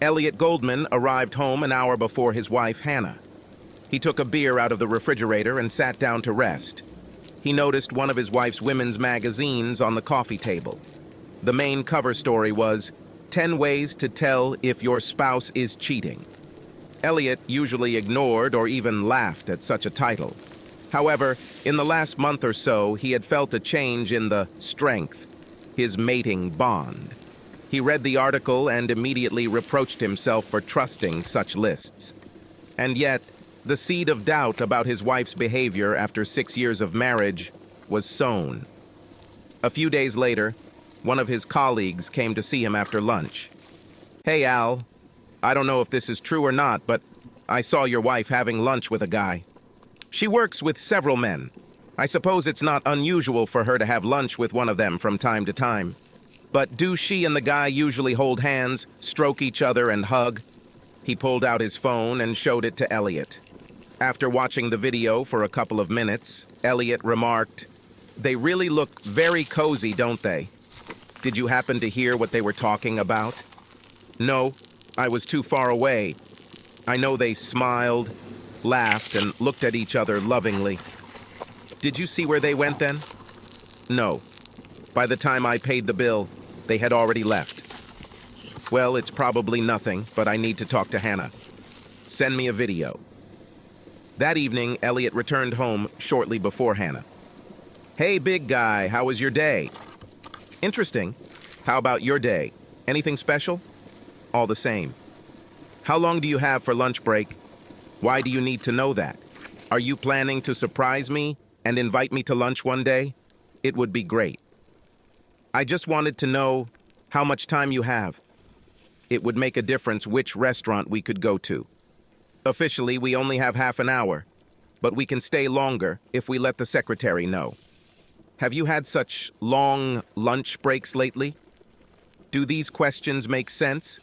Elliot Goldman arrived home an hour before his wife, Hannah. He took a beer out of the refrigerator and sat down to rest. He noticed one of his wife's women's magazines on the coffee table. The main cover story was 10 Ways to Tell If Your Spouse is Cheating. Elliot usually ignored or even laughed at such a title. However, in the last month or so, he had felt a change in the strength, his mating bond. He read the article and immediately reproached himself for trusting such lists. And yet, the seed of doubt about his wife's behavior after 6 years of marriage was sown. A few days later, one of his colleagues came to see him after lunch. "Hey, Al, I don't know if this is true or not, but I saw your wife having lunch with a guy. She works with several men. I suppose it's not unusual for her to have lunch with one of them from time to time. But do she and the guy usually hold hands, stroke each other, and hug?" He pulled out his phone and showed it to Elliot. After watching the video for a couple of minutes, Elliot remarked, "They really look very cozy, don't they? Did you happen to hear what they were talking about?" "No, I was too far away. I know they smiled, laughed, and looked at each other lovingly." "Did you see where they went then?" "No. By the time I paid the bill, they had already left." "Well, it's probably nothing, but I need to talk to Hannah. Send me a video." That evening, Elliot returned home shortly before Hannah. "Hey, big guy, how was your day?" "Interesting. How about your day? Anything special?" "All the same." "How long do you have for lunch break?" "Why do you need to know that? Are you planning to surprise me and invite me to lunch one day? It would be great." "I just wanted to know how much time you have. It would make a difference which restaurant we could go to. Officially, we only have half an hour, but we can stay longer if we let the secretary know. Have you had such long lunch breaks lately? Do these questions make sense?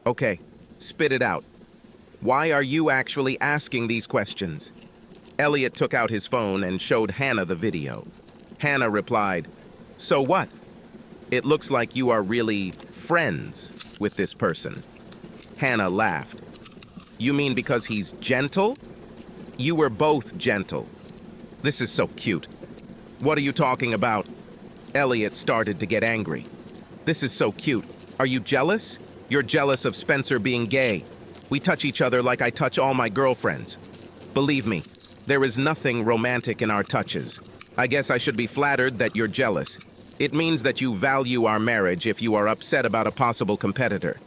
Okay, spit it out. Why are you actually asking these questions?" Elliot took out his phone and showed Hannah the video. Hannah replied, "So what? It looks like you are really friends with this person." Hannah laughed. "You mean because he's gentle? You were both gentle. This is so cute. What are you talking about?" Elliot started to get angry. "This is so cute. Are you jealous? You're jealous of Spencer being gay. We touch each other like I touch all my girlfriends. Believe me, there is nothing romantic in our touches. I guess I should be flattered that you're jealous. It means that you value our marriage if you are upset about a possible competitor."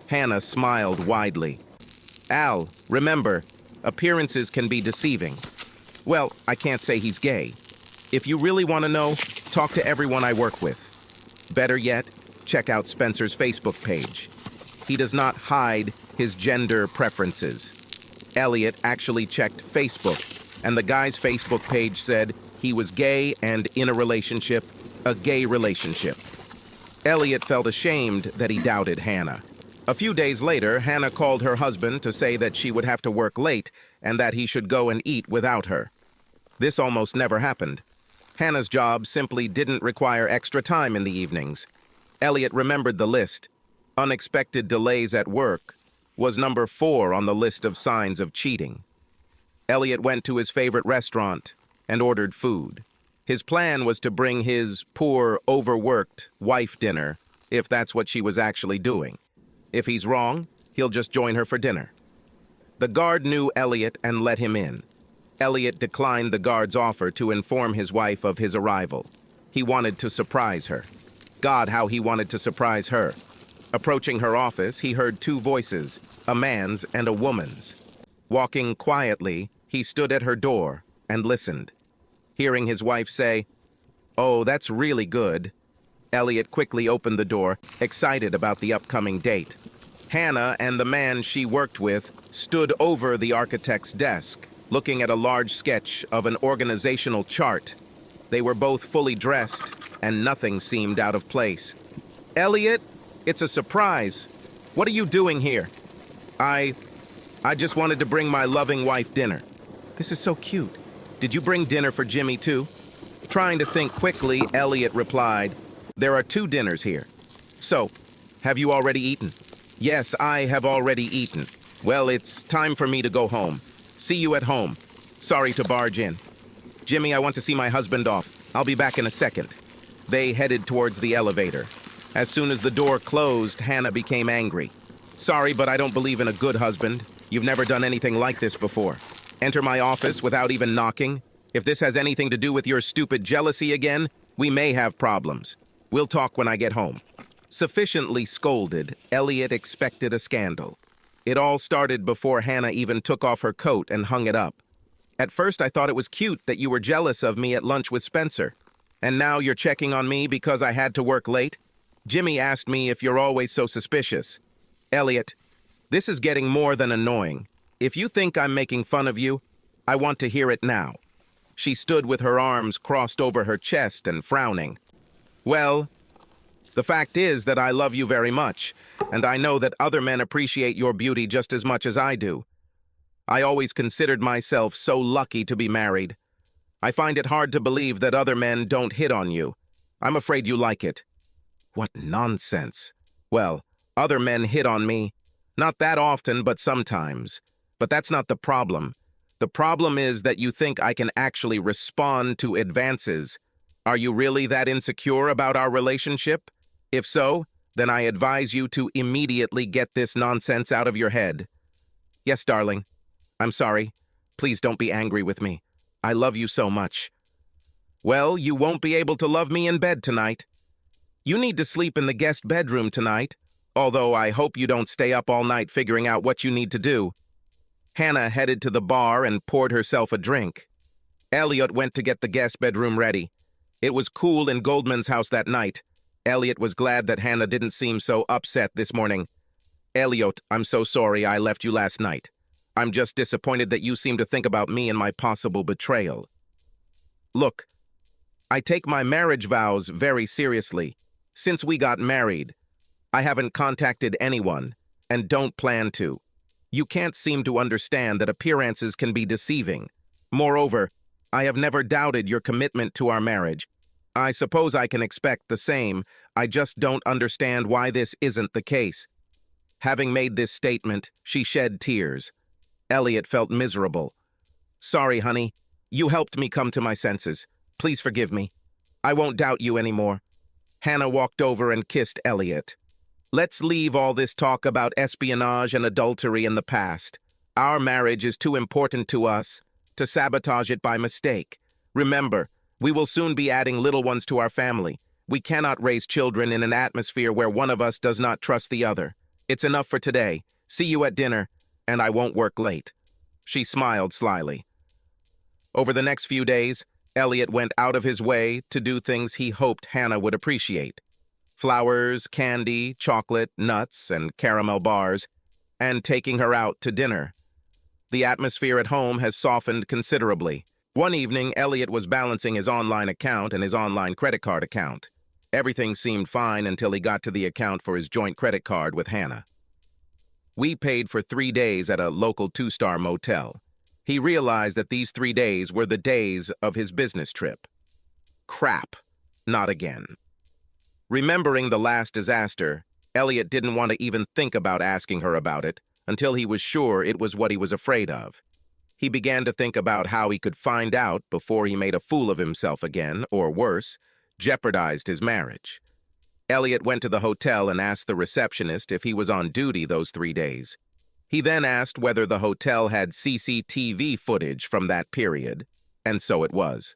Hannah smiled widely. "Al, remember, appearances can be deceiving. Well, I can't say he's gay. If you really want to know, talk to everyone I work with. Better yet, check out Spencer's Facebook page. He does not hide his gender preferences." Elliot actually checked Facebook, and the guy's Facebook page said he was gay and in a relationship, a gay relationship. Elliot felt ashamed that he doubted Hannah. A few days later, Hannah called her husband to say that she would have to work late and that he should go and eat without her. This almost never happened. Hannah's job simply didn't require extra time in the evenings. Elliot remembered the list. Unexpected delays at work was number 4 on the list of signs of cheating. Elliot went to his favorite restaurant and ordered food. His plan was to bring his poor, overworked wife dinner, if that's what she was actually doing. If he's wrong, he'll just join her for dinner. The guard knew Elliot and let him in. Elliot declined the guard's offer to inform his wife of his arrival. He wanted to surprise her. God, how he wanted to surprise her. Approaching her office, he heard 2 voices, a man's and a woman's. Walking quietly, he stood at her door and listened. Hearing his wife say, "Oh, that's really good," Elliot quickly opened the door, excited about the upcoming date. Hannah and the man she worked with stood over the architect's desk, looking at a large sketch of an organizational chart. They were both fully dressed, and nothing seemed out of place. "Elliot, it's a surprise. What are you doing here?" I just wanted to bring my loving wife dinner." "This is so cute. Did you bring dinner for Jimmy too?" Trying to think quickly, Elliot replied, "There are 2 dinners here." "So, have you already eaten?" Yes, I have already eaten. Well, it's time for me to go home. See you at home. Sorry to barge in. Jimmy, I want to see my husband off. I'll be back in a second. They headed towards the elevator. As soon as the door closed, Hannah became angry. Sorry, but I don't believe in a good husband. You've never done anything like this before. Enter my office without even knocking. If this has anything to do with your stupid jealousy again, we may have problems. We'll talk when I get home. Sufficiently scolded, Elliot expected a scandal. It all started before Hannah even took off her coat and hung it up. At first, I thought it was cute that you were jealous of me at lunch with Spencer. And now you're checking on me because I had to work late? Jimmy asked me if you're always so suspicious. Elliot, this is getting more than annoying. If you think I'm making fun of you, I want to hear it now. She stood with her arms crossed over her chest and frowning. Well, the fact is that I love you very much, and I know that other men appreciate your beauty just as much as I do. I always considered myself so lucky to be married. I find it hard to believe that other men don't hit on you. I'm afraid you like it. What nonsense. Well, other men hit on me. Not that often, but sometimes. But that's not the problem. The problem is that you think I can actually respond to advances. Are you really that insecure about our relationship? If so, then I advise you to immediately get this nonsense out of your head. Yes, darling. I'm sorry. Please don't be angry with me. I love you so much. Well, you won't be able to love me in bed tonight. You need to sleep in the guest bedroom tonight, although I hope you don't stay up all night figuring out what you need to do. Hannah headed to the bar and poured herself a drink. Elliot went to get the guest bedroom ready. It was cool in Goldman's house that night. Elliot was glad that Hannah didn't seem so upset this morning. Elliot, I'm so sorry I left you last night. I'm just disappointed that you seem to think about me and my possible betrayal. Look, I take my marriage vows very seriously. Since we got married, I haven't contacted anyone and don't plan to. You can't seem to understand that appearances can be deceiving. Moreover, I have never doubted your commitment to our marriage. I suppose I can expect the same. I just don't understand why this isn't the case. Having made this statement, she shed tears. Elliot felt miserable. Sorry, honey. You helped me come to my senses. Please forgive me. I won't doubt you anymore. Hannah walked over and kissed Elliot. Let's leave all this talk about espionage and adultery in the past. Our marriage is too important to us to sabotage it by mistake. Remember, we will soon be adding little ones to our family. We cannot raise children in an atmosphere where one of us does not trust the other. It's enough for today. See you at dinner, and I won't work late. She smiled slyly. Over the next few days, Elliot went out of his way to do things he hoped Hannah would appreciate. Flowers, candy, chocolate, nuts, and caramel bars, and taking her out to dinner. The atmosphere at home has softened considerably. One evening, Elliot was balancing his online account and his online credit card account. Everything seemed fine until he got to the account for his joint credit card with Hannah. We paid for 3 days at a local 2-star motel. He realized that these 3 days were the days of his business trip. Crap. Not again. Remembering the last disaster, Elliot didn't want to even think about asking her about it until he was sure it was what he was afraid of. He began to think about how he could find out before he made a fool of himself again, or worse, jeopardized his marriage. Elliot went to the hotel and asked the receptionist if he was on duty those 3 days. He then asked whether the hotel had CCTV footage from that period, and so it was.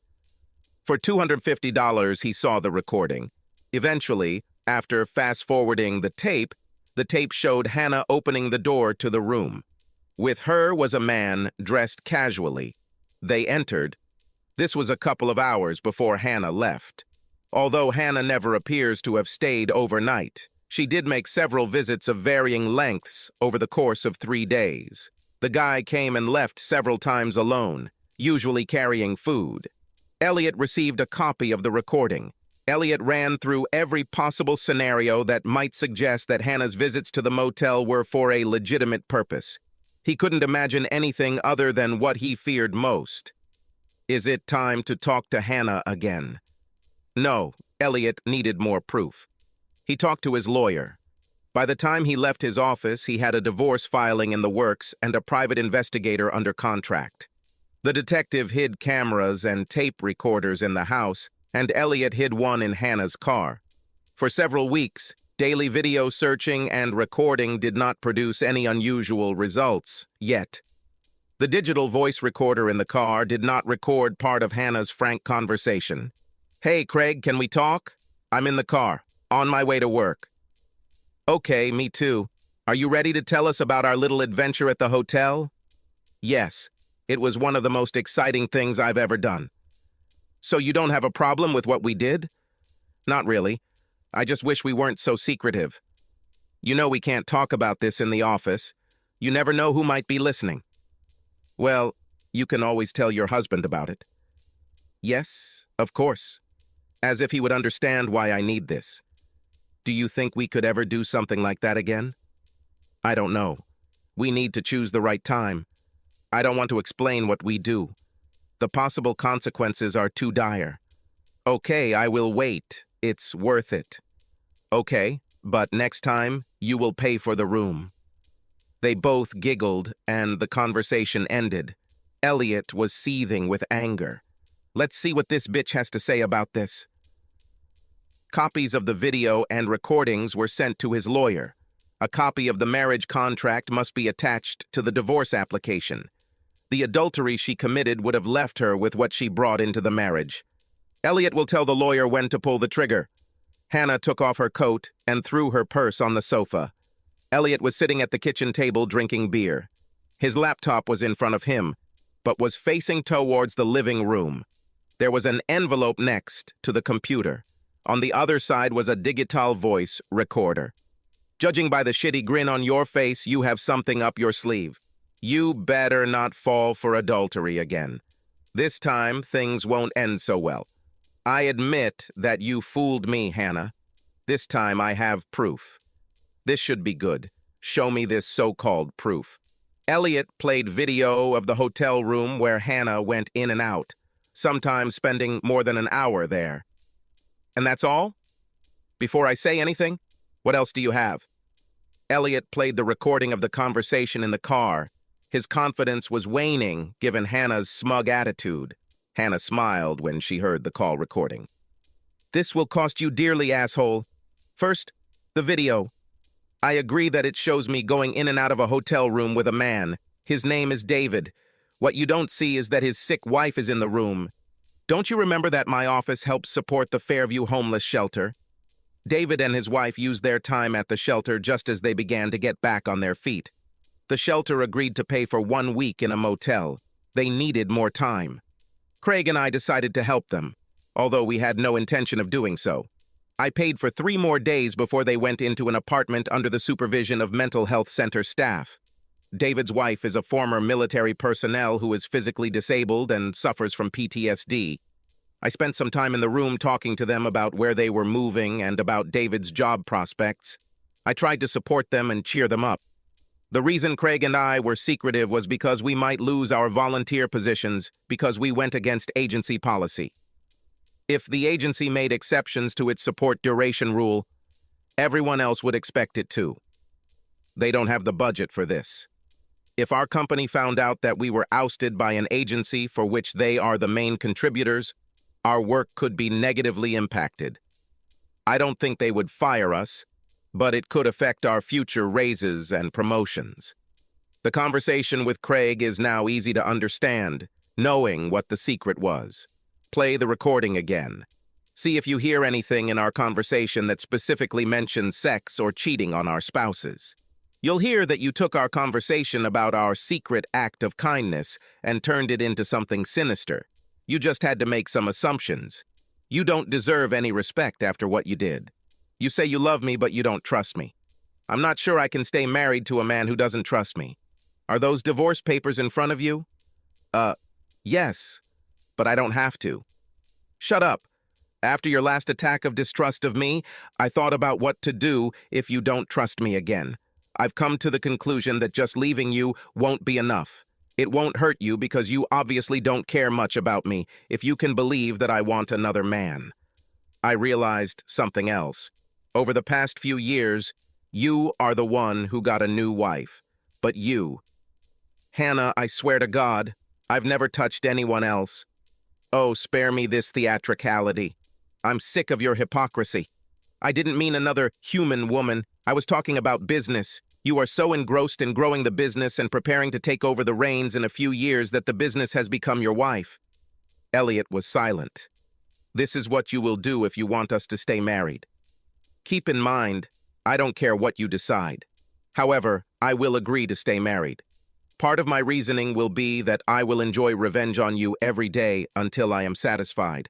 For $250, he saw the recording. Eventually, after fast-forwarding the tape showed Hannah opening the door to the room. With her was a man dressed casually. They entered. This was a couple of hours before Hannah left. Although Hannah never appears to have stayed overnight, she did make several visits of varying lengths over the course of 3 days. The guy came and left several times alone, usually carrying food. Elliot received a copy of the recording. Elliot ran through every possible scenario that might suggest that Hannah's visits to the motel were for a legitimate purpose. He couldn't imagine anything other than what he feared most. Is it time to talk to Hannah again? No, Elliot needed more proof. He talked to his lawyer. By the time he left his office, he had a divorce filing in the works and a private investigator under contract. The detective hid cameras and tape recorders in the house, and Elliot hid one in Hannah's car. For several weeks, daily video searching and recording did not produce any unusual results, yet. The digital voice recorder in the car did not record part of Hannah's frank conversation. "Hey, Craig, can we talk? I'm in the car, on my way to work." "Okay, me too. Are you ready to tell us about our little adventure at the hotel?" "Yes, it was one of the most exciting things I've ever done." "So you don't have a problem with what we did?" "Not really. I just wish we weren't so secretive. You know we can't talk about this in the office. You never know who might be listening." "Well, you can always tell your husband about it." "Yes, of course. As if he would understand why I need this." "Do you think we could ever do something like that again?" "I don't know. We need to choose the right time. I don't want to explain what we do. The possible consequences are too dire." "Okay, I will wait. It's worth it." "Okay, but next time, you will pay for the room." They both giggled, and the conversation ended. Elliot was seething with anger. "Let's see what this bitch has to say about this." Copies of the video and recordings were sent to his lawyer. A copy of the marriage contract must be attached to the divorce application. The adultery she committed would have left her with what she brought into the marriage. Elliot will tell the lawyer when to pull the trigger. Hannah took off her coat and threw her purse on the sofa. Elliot was sitting at the kitchen table drinking beer. His laptop was in front of him, but was facing towards the living room. There was an envelope next to the computer. On the other side was a digital voice recorder. "Judging by the shitty grin on your face, you have something up your sleeve. You better not fall for adultery again. This time, things won't end so well. I admit that you fooled me, Hannah. This time I have proof. This should be good. Show me this so-called proof." Elliot played video of the hotel room where Hannah went in and out, sometimes spending more than an hour there. "And that's all? Before I say anything, what else do you have?" Elliot played the recording of the conversation in the car. His confidence was waning, given Hannah's smug attitude. Hannah smiled when she heard the call recording. "This will cost you dearly, asshole. First, the video. I agree that it shows me going in and out of a hotel room with a man. His name is David. What you don't see is that his sick wife is in the room. Don't you remember that my office helps support the Fairview homeless shelter? David and his wife used their time at the shelter just as they began to get back on their feet. The shelter agreed to pay for 1 week in a motel. They needed more time. Craig and I decided to help them, although we had no intention of doing so. I paid for 3 more days before they went into an apartment under the supervision of mental health center staff. David's wife is a former military personnel who is physically disabled and suffers from PTSD. I spent some time in the room talking to them about where they were moving and about David's job prospects. I tried to support them and cheer them up. The reason Craig and I were secretive was because we might lose our volunteer positions because we went against agency policy. If the agency made exceptions to its support duration rule, everyone else would expect it too. They don't have the budget for this. If our company found out that we were ousted by an agency for which they are the main contributors, our work could be negatively impacted. I don't think they would fire us, but it could affect our future raises and promotions. The conversation with Craig is now easy to understand, knowing what the secret was. Play the recording again. See if you hear anything in our conversation that specifically mentions sex or cheating on our spouses. You'll hear that you took our conversation about our secret act of kindness and turned it into something sinister. You just had to make some assumptions. You don't deserve any respect after what you did. You say you love me, but you don't trust me. I'm not sure I can stay married to a man who doesn't trust me. Are those divorce papers in front of you? Yes, but I don't have to. Shut up. After your last attack of distrust of me, I thought about what to do if you don't trust me again. I've come to the conclusion that just leaving you won't be enough. It won't hurt you because you obviously don't care much about me if you can believe that I want another man. I realized something else. Over the past few years, You are the one who got a new wife. But you. Hannah, I swear to God, I've never touched anyone else. Oh, spare me this theatricality. I'm sick of your hypocrisy. I didn't mean another human woman. I was talking about business. You are so engrossed in growing the business and preparing to take over the reins in a few years that the business has become your wife. Elliot was silent. This is what you will do if you want us to stay married. Keep in mind, I don't care what you decide. However, I will agree to stay married. Part of my reasoning will be that I will enjoy revenge on you every day until I am satisfied.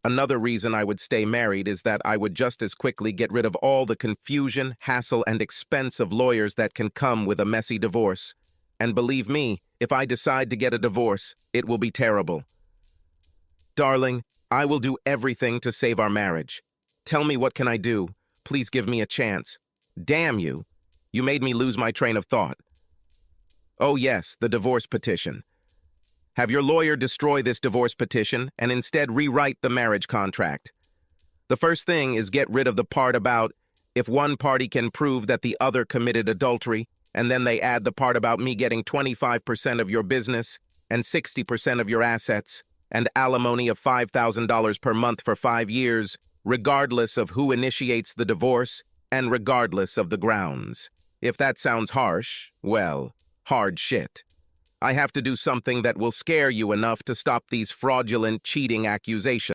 Another reason I would stay married is that I would just as quickly get rid of all the confusion, hassle, and expense of lawyers that can come with a messy divorce. And believe me, if I decide to get a divorce, it will be terrible. Darling, I will do everything to save our marriage. Tell me, what can I do? Please give me a chance. Damn you. You made me lose my train of thought. Oh yes, the divorce petition. Have your lawyer destroy this divorce petition and instead rewrite the marriage contract. The first thing is get rid of the part about if one party can prove that the other committed adultery, and then they add the part about me getting 25% of your business and 60% of your assets and alimony of $5,000 per month for 5 years, regardless of who initiates the divorce and regardless of the grounds. If that sounds harsh, well, hard shit. I have to do something that will scare you enough to stop these fraudulent, cheating accusations.